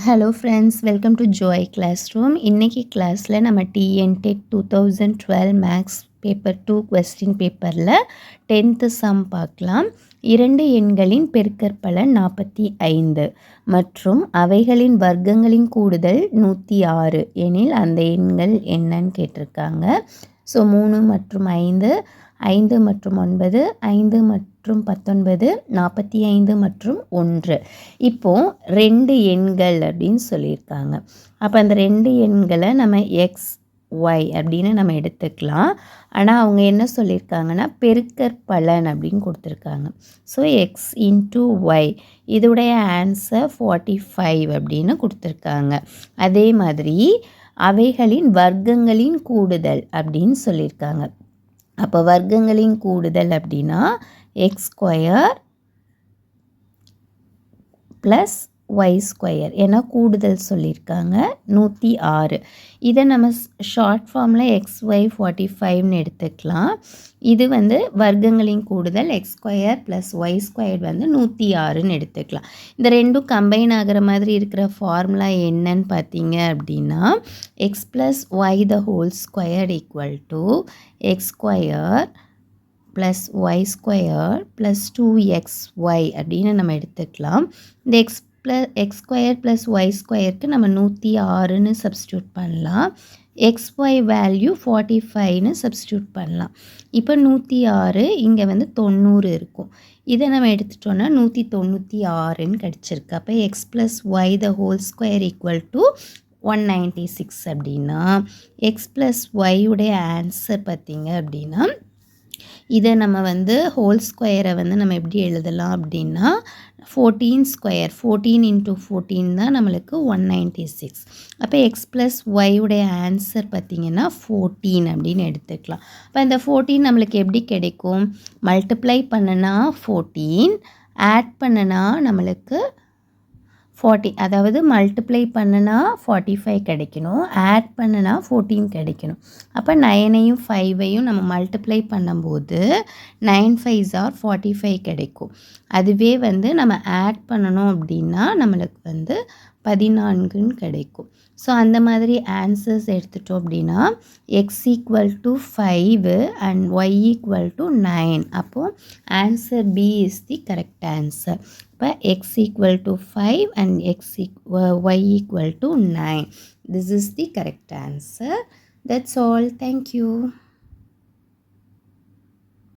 Hello friends, welcome to Joy class room. இன்றைக்கி கிளாஸில் நம்ம டிஎன்டெக் 2012 மேக்ஸ் பேப்பர் 2 கொஸ்டின் பேப்பரில் 10th சம் பார்க்கலாம். இரண்டு எண்களின் பெருக்கற்பலன் 45 மற்றும் அவைகளின் வர்க்கங்களின் கூடுதல் 106 எனில் அந்த எண்கள் என்னன்னு கேட்டிருக்காங்க. ஸோ 3 மற்றும் 5, 5 மற்றும் 9, 5 மற்றும் 19, 45 மற்றும் 1. இப்போது ரெண்டு எண்கள் அப்படின்னு சொல்லியிருக்காங்க. அப்போ அந்த ரெண்டு எண்களை நம்ம எக்ஸ் ஒய் அப்படின்னு நம்ம எடுத்துக்கலாம். ஆனால் அவங்க என்ன சொல்லியிருக்காங்கன்னா பெருக்கற்பலன் அப்படின்னு கொடுத்துருக்காங்க. ஸோ எக்ஸ் இன்ட்டு ஒய் இதோடைய ஆன்சர் 45 அப்படின்னு கொடுத்துருக்காங்க. அதே மாதிரி அவைகளின் வர்க்கங்களின் கூடுதல் அப்படின்னு சொல்லியிருக்காங்க. அப்போ வர்க்கங்களின் கூடுதல் அப்படின்னா x square plus y square ஏன்னா கூடுதல் சொல்லியிருக்காங்க 106. இதை நம்ம ஷார்ட் ஃபார்மில் எக்ஸ் ஒய் 45ன்னு எடுத்துக்கலாம். இது வந்து வர்க்கங்களின் கூடுதல் x square plus y square வந்து 106ன்னு எடுத்துக்கலாம். இந்த ரெண்டும் கம்பைன் ஆகிற மாதிரி இருக்கிற ஃபார்முலா என்னன்னு பார்த்தீங்க அப்படின்னா x plus y the whole square equal to x square plus y square plus 2xy அப்படின்னு நம்ம எடுத்துக்கலாம். இந்த எக்ஸ் ஸ்கொயர் ப்ளஸ் ஒய் ஸ்கொயருக்கு நம்ம 106ன்னு சப்ஸ்டியூட் பண்ணலாம். எக்ஸ்ஒய் வேல்யூ 45ன்னு சப்ஸ்டியூட் பண்ணலாம். இப்போ 106 இங்கே வந்து 90 இருக்கும். இதை நம்ம எடுத்துட்டோன்னா 196ன்னு கிடச்சிருக்கு. அப்போ x plus y the whole square equal to 196 அப்படின்னா எக்ஸ் ப்ளஸ் ஒய்யுடைய ஆன்சர் பார்த்திங்க அப்படின்னா இதை நம்ம வந்து ஹோல் ஸ்கொயரை வந்து நம்ம எப்படி எழுதலாம் அப்படின்னா 14 ஸ்கொயர் 14 இன்ட்டு 14 தான் நம்மளுக்கு 196. அப்போ எக்ஸ் ப்ளஸ் ஒய்யுடைய ஆன்சர் பார்த்திங்கன்னா 14 அப்படின்னு எடுத்துக்கலாம். அப்போ இந்த 14 நம்மளுக்கு எப்படி கிடைக்கும்? மல்டிப்ளை பண்ணுனா 14, ஆட் பண்ணுனா நம்மளுக்கு 40, அதாவது மல்டிப்ளை பண்ணுனா 45 கிடைக்கணும், ஆட் பண்ணுனா 14 கிடைக்கணும். அப்போ 9ஐயும் 5ஐயும் நம்ம மல்டிப்ளை பண்ணும்போது 9 5s are 45 கிடைக்கும். அதுவே வந்து நம்ம ஆட் பண்ணணும் அப்படின்னா நம்மளுக்கு வந்து 14ன்னு கிடைக்கும். ஸோ அந்த மாதிரி ஆன்சர்ஸ் எடுத்துட்டோம் அப்படின்னா x equal to 5 and y equal to 9. அப்போது answer B is the correct answer. இப்போ x equal to 5 and y equal to 9. This is the correct answer. That's all. Thank you.